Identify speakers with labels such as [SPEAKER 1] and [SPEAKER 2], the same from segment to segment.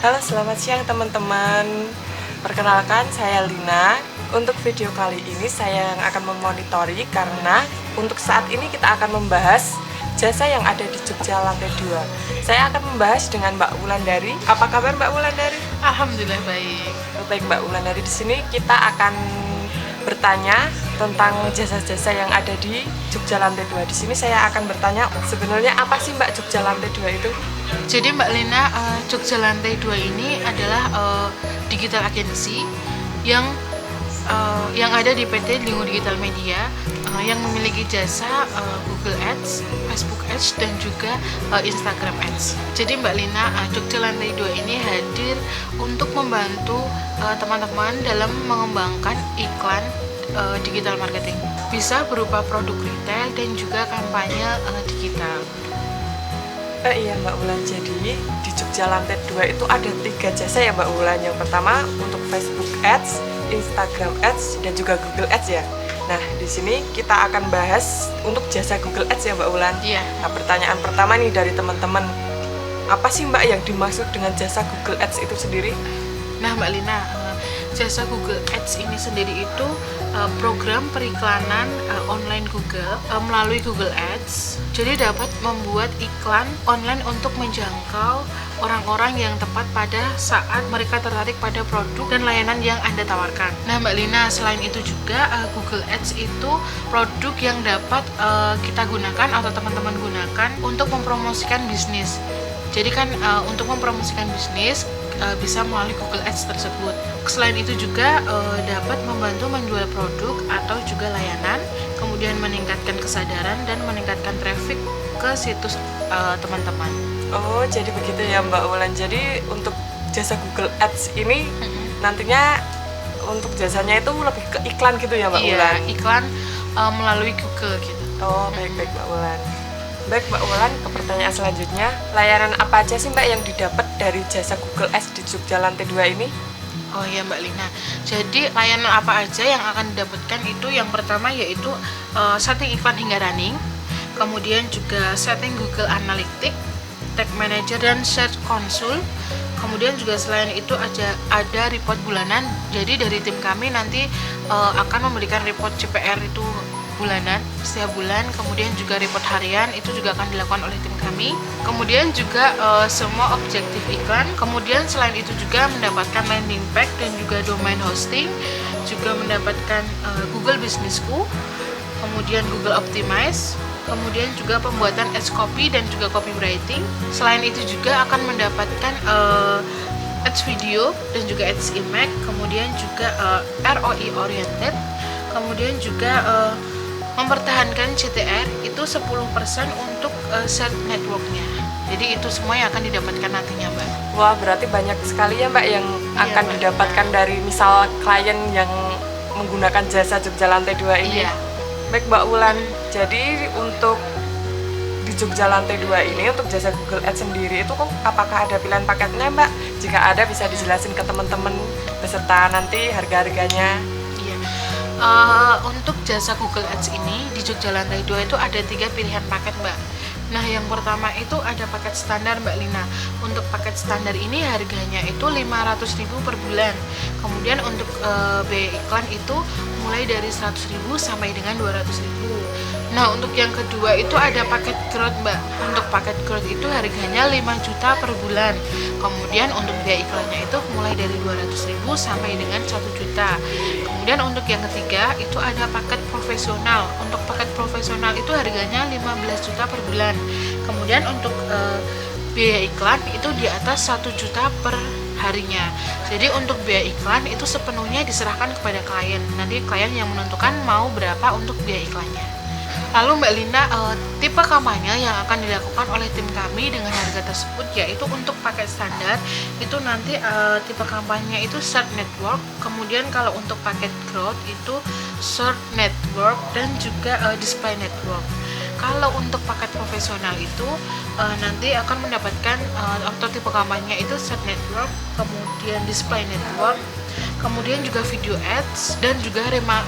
[SPEAKER 1] Halo, selamat siang teman-teman. Perkenalkan, saya Lina. Untuk video kali ini saya yang akan memonitori karena untuk saat ini kita akan membahas jasa yang ada di Jogja lantai 2. Saya akan membahas dengan Mbak Wulandari. Apa kabar Mbak Wulandari?
[SPEAKER 2] Alhamdulillah baik.
[SPEAKER 1] Baik Mbak Wulandari, di sini kita akan bertanya tentang jasa-jasa yang ada di Jogja lantai 2. Di sini saya akan bertanya sebenarnya apa sih Mbak Jogja lantai 2 itu?
[SPEAKER 2] Jadi Mbak Lina, Jogja Lantai 2 ini adalah digital agency yang ada di PT Lingo Digital Media yang memiliki jasa Google Ads, Facebook Ads, dan juga Instagram Ads. Jadi Mbak Lina, Jogja Lantai 2 ini hadir untuk membantu teman-teman dalam mengembangkan iklan digital marketing. Bisa berupa produk retail dan juga kampanye digital.
[SPEAKER 1] Iya Mbak Wulan, jadi di Jogja lantai 2 itu ada 3 jasa ya Mbak Wulan. Yang pertama untuk Facebook Ads, Instagram Ads, dan juga Google Ads ya. Nah, di sini kita akan bahas untuk jasa Google Ads ya Mbak Wulan.
[SPEAKER 2] Iya.
[SPEAKER 1] Nah, pertanyaan pertama nih dari teman-teman, apa sih Mbak yang dimaksud dengan jasa Google Ads itu sendiri?
[SPEAKER 2] Nah Mbak Lina, jasa Google Ads ini sendiri itu program periklanan online Google melalui Google Ads. Jadi dapat membuat iklan online untuk menjangkau orang-orang yang tepat pada saat mereka tertarik pada produk dan layanan yang Anda tawarkan. Nah Mbak Lina, selain itu juga Google Ads itu produk yang dapat kita gunakan atau teman-teman gunakan untuk mempromosikan bisnis. Jadi kan untuk mempromosikan bisnis bisa melalui Google Ads tersebut. Selain itu juga dapat membantu menjual produk atau juga layanan, kemudian meningkatkan kesadaran dan meningkatkan traffic ke situs teman-teman.
[SPEAKER 1] Oh, jadi begitu ya Mbak Wulan. Jadi untuk jasa Google Ads ini nantinya untuk jasanya itu lebih ke iklan gitu ya Mbak Wulan?
[SPEAKER 2] Iya, iklan melalui Google gitu.
[SPEAKER 1] Oh, baik-baik Mbak Wulan. Baik Mbak Wulan, ke pertanyaan selanjutnya, layanan apa aja sih Mbak yang didapat dari jasa Google Ads di Jogja lantai 2 ini?
[SPEAKER 2] Oh iya Mbak Lina, jadi layanan apa aja yang akan didapatkan itu yang pertama yaitu setting iklan hingga running, kemudian juga setting Google Analytics, Tag Manager, dan Search Console. Kemudian juga selain itu ada report bulanan, jadi dari tim kami nanti akan memberikan report CPR itu bulanan setiap bulan, kemudian juga report harian itu juga akan dilakukan oleh tim kami. Kemudian juga semua objektif iklan. Kemudian selain itu juga mendapatkan landing page dan juga domain hosting, juga mendapatkan Google Businessku, kemudian Google Optimize, kemudian juga pembuatan ads copy dan juga copywriting. Selain itu juga akan mendapatkan ads video dan juga ads image, kemudian juga ROI oriented, kemudian juga mempertahankan CTR itu 10% untuk share networknya. Jadi itu semua yang akan didapatkan nantinya Mbak.
[SPEAKER 1] Wah, berarti banyak sekali ya Mbak yang akan
[SPEAKER 2] Mbak,
[SPEAKER 1] didapatkan dari misal klien yang menggunakan jasa Jogja lantai 2 ini.
[SPEAKER 2] Iya.
[SPEAKER 1] Baik Mbak Wulan, jadi untuk di Jogja lantai 2 ini untuk jasa Google Ads sendiri itu kok apakah ada pilihan paketnya Mbak? Jika ada bisa dijelasin ke teman-teman beserta nanti harga-harganya.
[SPEAKER 2] Untuk jasa Google Ads ini di Jogja Lantai 2 itu ada 3 pilihan paket Mbak. Nah yang pertama itu ada paket standar Mbak Lina. Untuk paket standar ini harganya itu 500.000 per bulan. Kemudian untuk biaya iklan itu mulai dari 100.000 sampai dengan 200.000. Nah untuk yang kedua itu ada paket growth Mbak. Untuk paket growth itu harganya 5 juta per bulan. Kemudian untuk biaya iklannya itu mulai dari 200.000 sampai dengan 1 juta. Kemudian untuk yang ketiga itu ada paket profesional. Untuk paket profesional itu harganya 15 juta per bulan. Kemudian untuk biaya iklan itu di atas 1 juta per harinya. Jadi untuk biaya iklan itu sepenuhnya diserahkan kepada klien. Nanti klien yang menentukan mau berapa untuk biaya iklannya. Lalu Mbak Lina, tipe kampanye yang akan dilakukan oleh tim kami dengan harga tersebut yaitu untuk paket standar itu nanti tipe kampanye itu Search Network, kemudian kalau untuk paket growth itu Search Network dan juga Display Network. Kalau untuk paket profesional itu nanti akan mendapatkan atau tipe kampanye itu Search Network, kemudian Display Network, kemudian juga video ads dan juga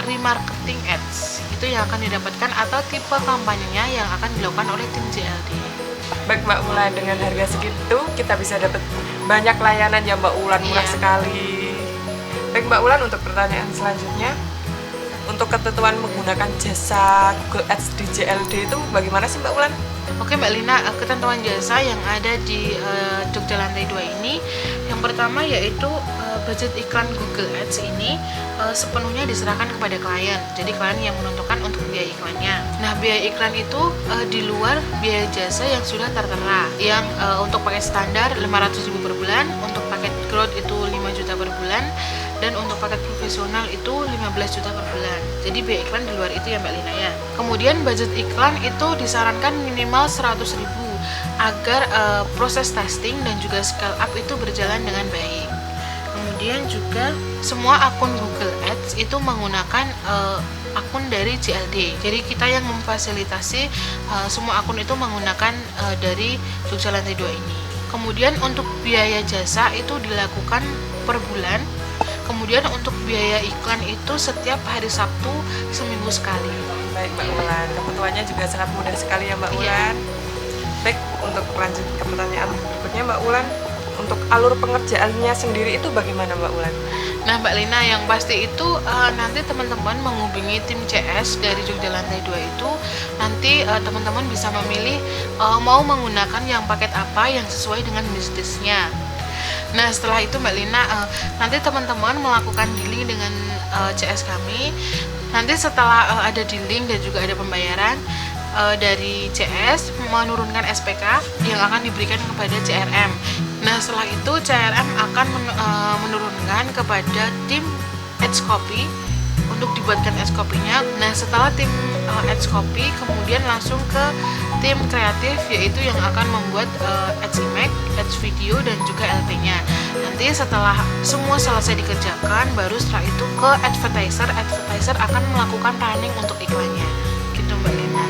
[SPEAKER 2] remarketing ads. Itu yang akan didapatkan atau tipe kampanyenya yang akan dilakukan oleh tim JLD.
[SPEAKER 1] Baik Mbak Ulan, dengan harga segitu kita bisa dapat banyak layanan ya Mbak Ulan, murah
[SPEAKER 2] Iya.
[SPEAKER 1] sekali. Baik Mbak Ulan, untuk pertanyaan selanjutnya, untuk ketentuan menggunakan jasa Google Ads di JLD itu bagaimana sih Mbak Ulan?
[SPEAKER 2] Oke Mbak Lina, ketentuan jasa yang ada di Jogja Lantai 2 ini, yang pertama yaitu budget iklan Google Ads ini sepenuhnya diserahkan kepada klien. Jadi klien yang menentukan untuk biaya iklannya. Nah, biaya iklan itu di luar biaya jasa yang sudah tertera. Yang untuk paket standar 500.000 per bulan, untuk paket growth itu 5 juta per bulan, dan untuk paket profesional itu 15 juta per bulan. Jadi biaya iklan di luar itu ya Mbak Lina ya. Kemudian budget iklan itu disarankan minimal 100.000 agar proses testing dan juga scale up itu berjalan dengan baik. Kemudian juga semua akun Google Ads itu menggunakan akun dari JLD. Jadi kita yang memfasilitasi semua akun itu menggunakan dari Jogja Lantai 2 ini. Kemudian untuk biaya jasa itu dilakukan per bulan. Kemudian untuk biaya iklan itu setiap hari Sabtu seminggu sekali.
[SPEAKER 1] Baik Mbak Ulan, ketentuannya juga sangat mudah sekali ya Mbak
[SPEAKER 2] Iya.
[SPEAKER 1] Ulan. Baik, untuk lanjut ke pertanyaan berikutnya Mbak Ulan, untuk alur pengerjaannya sendiri itu bagaimana Mbak Ulan?
[SPEAKER 2] Nah Mbak Lina, yang pasti itu nanti teman-teman menghubungi tim CS dari Jogja Lantai 2 itu, nanti teman-teman bisa memilih mau menggunakan yang paket apa yang sesuai dengan bisnisnya. Nah setelah itu Mbak Lina, nanti teman-teman melakukan dealing dengan CS kami. Nanti setelah ada dealing dan juga ada pembayaran, dari CS menurunkan SPK yang akan diberikan kepada CRM. Nah setelah itu CRM akan menurunkan kepada tim Ads Copy untuk dibuatkan Ads Copy-nya. Nah setelah tim Ads Copy kemudian langsung ke tim kreatif, yaitu yang akan membuat Ads Image, Ads Video, dan juga LP-nya. Nanti setelah semua selesai dikerjakan, baru setelah itu ke advertiser akan melakukan running untuk iklannya. Gitu Mbak Lina.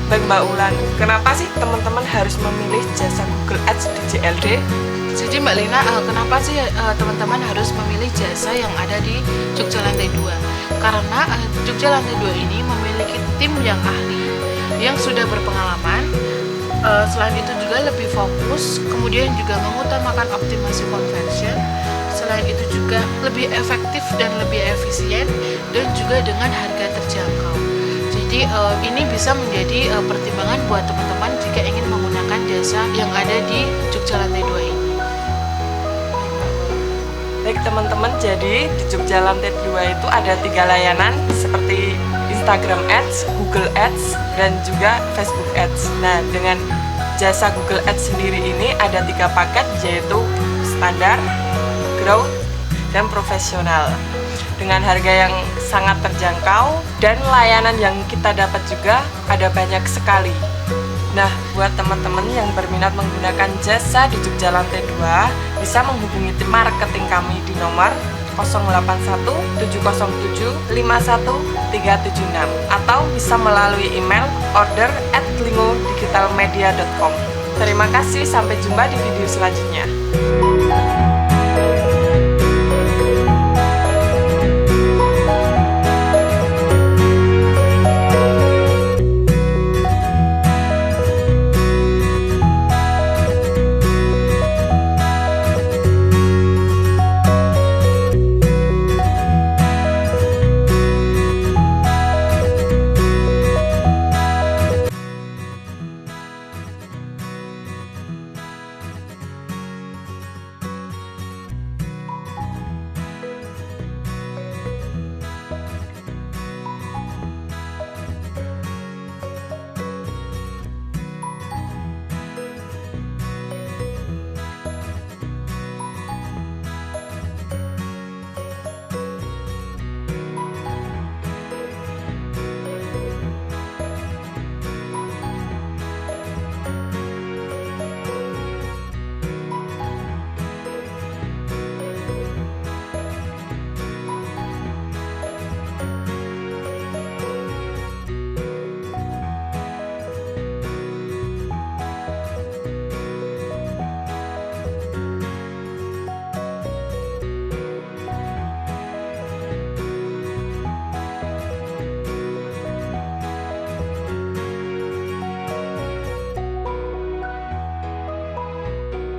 [SPEAKER 1] Baik Mbak Ulan, kenapa sih teman-teman harus memilih jasa Google Ads di JLD?
[SPEAKER 2] Jadi Mbak Lina, kenapa sih teman-teman harus memilih jasa yang ada di Jogja Lantai 2? Karena Jogja Lantai 2 ini memiliki tim yang ahli, yang sudah berpengalaman. Selain itu juga lebih fokus, kemudian juga mengutamakan optimasi conversion. Selain itu juga lebih efektif dan lebih efisien, dan juga dengan harga terjangkau. Jadi ini bisa menjadi pertimbangan buat teman-teman jika ingin menggunakan jasa yang ada di Jogja Lantai 2 ini.
[SPEAKER 1] Baik teman-teman, jadi di Jogja Lantai 2 itu ada 3 layanan seperti Instagram Ads, Google Ads, dan juga Facebook Ads. Nah, dengan jasa Google Ads sendiri ini ada 3 paket, yaitu standar, growth, dan profesional. Dengan harga yang sangat terjangkau dan layanan yang kita dapat juga ada banyak sekali. Nah, buat teman-teman yang berminat menggunakan jasa di Jogja Lantai 2, bisa menghubungi tim marketing kami di nomor 081 707 51376 atau bisa melalui email order@lingodigitalmedia.com. Terima kasih, sampai jumpa di video selanjutnya.